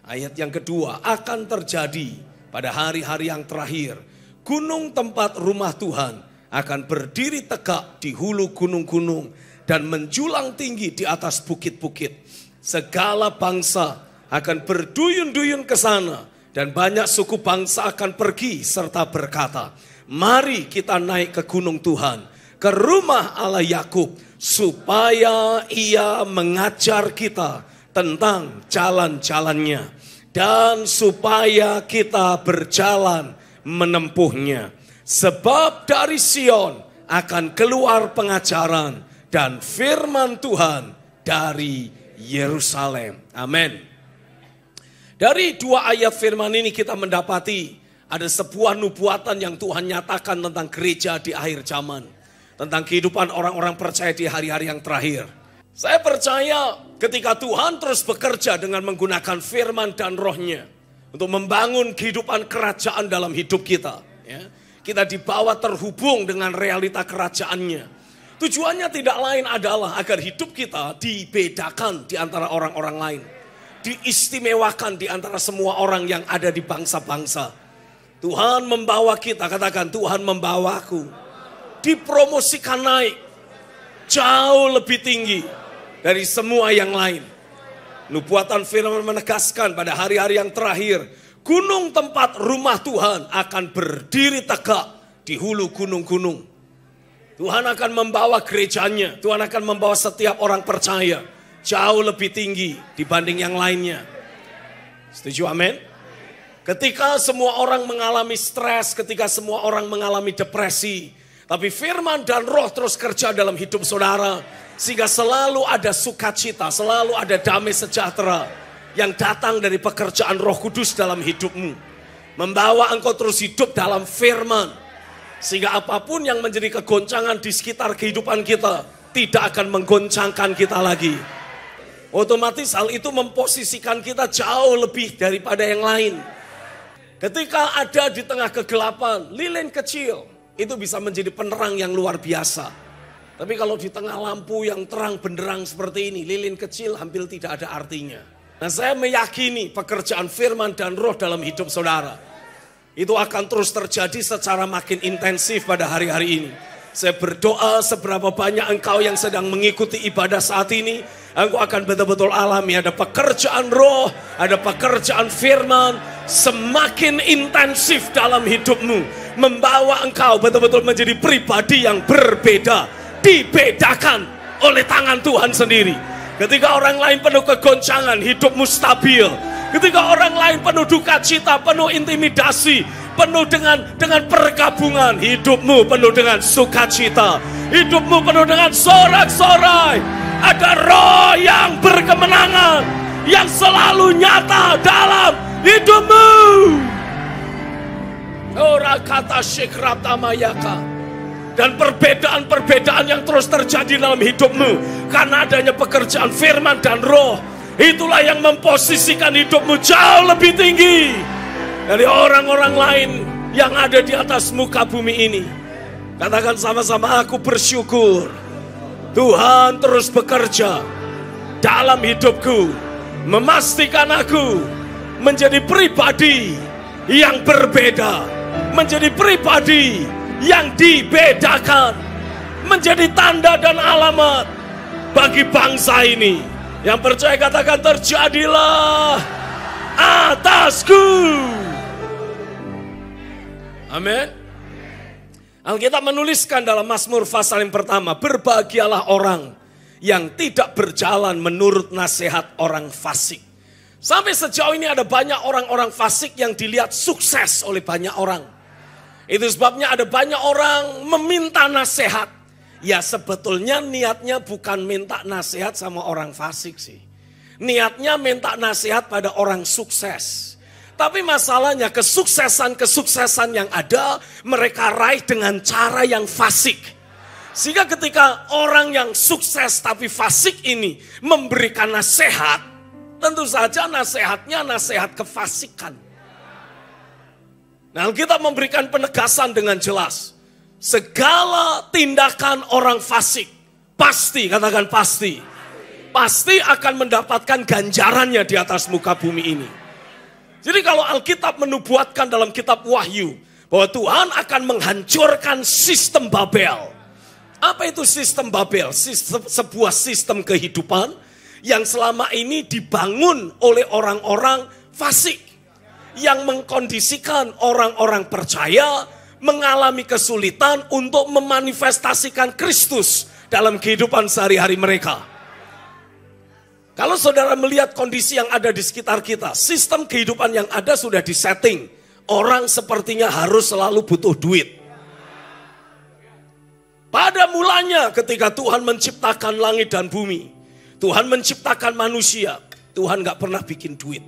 Ayat yang kedua, akan terjadi pada hari-hari yang terakhir, gunung tempat rumah Tuhan akan berdiri tegak di hulu gunung-gunung dan menjulang tinggi di atas bukit-bukit. Segala bangsa akan berduyun-duyun ke sana dan banyak suku bangsa akan pergi serta berkata, mari kita naik ke gunung Tuhan, ke rumah Allah Yakub, supaya ia mengajar kita tentang jalan-jalannya dan supaya kita berjalan menempuhnya. Sebab dari Sion akan keluar pengajaran dan firman Tuhan dari Yerusalem. Amin. Dari dua ayat firman ini kita mendapati ada sebuah nubuatan yang Tuhan nyatakan tentang gereja di akhir zaman. Tentang kehidupan orang-orang percaya di hari-hari yang terakhir. Saya percaya ketika Tuhan terus bekerja dengan menggunakan firman dan rohnya untuk membangun kehidupan kerajaan dalam hidup kita. Ya, kita dibawa terhubung dengan realita kerajaannya. Tujuannya tidak lain adalah agar hidup kita dibedakan di antara orang-orang lain. Diistimewakan di antara semua orang yang ada di bangsa-bangsa. Tuhan membawa kita, katakan Tuhan membawaku. Dipromosikan naik jauh lebih tinggi dari semua yang lain. Nubuatan firman menegaskan pada hari-hari yang terakhir, gunung tempat rumah Tuhan akan berdiri tegak di hulu gunung-gunung. Tuhan akan membawa gerejanya, Tuhan akan membawa setiap orang percaya jauh lebih tinggi dibanding yang lainnya. Setuju, amin? Ketika semua orang mengalami stres, ketika semua orang mengalami depresi, tapi firman dan roh terus kerja dalam hidup saudara. Sehingga selalu ada sukacita, selalu ada damai sejahtera yang datang dari pekerjaan Roh Kudus dalam hidupmu. Membawa engkau terus hidup dalam firman. Sehingga apapun yang menjadi kegoncangan di sekitar kehidupan kita tidak akan menggoncangkan kita lagi. Otomatis hal itu memposisikan kita jauh lebih daripada yang lain. Ketika ada di tengah kegelapan, lilin kecil itu bisa menjadi penerang yang luar biasa. Tapi kalau di tengah lampu yang terang benderang seperti ini, lilin kecil hampir tidak ada artinya. Nah, saya meyakini pekerjaan firman dan roh dalam hidup saudara itu akan terus terjadi secara makin intensif pada hari-hari ini. Saya berdoa seberapa banyak engkau yang sedang mengikuti ibadah saat ini, engkau akan betul-betul alami ada pekerjaan roh, ada pekerjaan firman semakin intensif dalam hidupmu, membawa engkau betul-betul menjadi pribadi yang berbeda. Dibedakan oleh tangan Tuhan sendiri. Ketika orang lain penuh kegoncangan, hidupmu stabil. Ketika orang lain penuh duka cita, penuh intimidasi, penuh dengan perkabungan, hidupmu penuh dengan sukacita. Hidupmu penuh dengan sorak-sorai. Ada roh yang berkemenangan, yang selalu nyata dalam hidupmu. Ora kata syikrata mayaka. Dan perbedaan-perbedaan yang terus terjadi dalam hidupmu karena adanya pekerjaan firman dan roh, itulah yang memposisikan hidupmu jauh lebih tinggi dari orang-orang lain yang ada di atas muka bumi ini. Katakan sama-sama, aku bersyukur Tuhan terus bekerja dalam hidupku, memastikan aku menjadi pribadi yang berbeda, menjadi pribadi yang dibedakan, menjadi tanda dan alamat bagi bangsa ini. Yang percaya katakan terjadilah atasku. Amin. Alkitab menuliskan dalam Mazmur pasal yang pertama, berbahagialah orang yang tidak berjalan menurut nasihat orang fasik. Sampai sejauh ini ada banyak orang-orang fasik yang dilihat sukses oleh banyak orang. Itu sebabnya ada banyak orang meminta nasihat. Ya sebetulnya niatnya bukan minta nasihat sama orang fasik sih. Niatnya minta nasihat pada orang sukses. Tapi masalahnya kesuksesan yang ada mereka raih dengan cara yang fasik. Sehingga ketika orang yang sukses tapi fasik ini memberikan nasihat, tentu saja nasihatnya nasihat kefasikan. Nah, kita memberikan penegasan dengan jelas. Segala tindakan orang fasik, pasti, katakan pasti. Pasti akan mendapatkan ganjarannya di atas muka bumi ini. Jadi kalau Alkitab menubuatkan dalam kitab Wahyu bahwa Tuhan akan menghancurkan sistem Babel. Apa itu sistem Babel? Sebuah sistem kehidupan yang selama ini dibangun oleh orang-orang fasik. Yang mengkondisikan orang-orang percaya mengalami kesulitan untuk memanifestasikan Kristus dalam kehidupan sehari-hari mereka. Kalau saudara melihat kondisi yang ada di sekitar kita, sistem kehidupan yang ada sudah disetting. Orang sepertinya harus selalu butuh duit. Pada mulanya ketika Tuhan menciptakan langit dan bumi, Tuhan menciptakan manusia, Tuhan gak pernah bikin duit.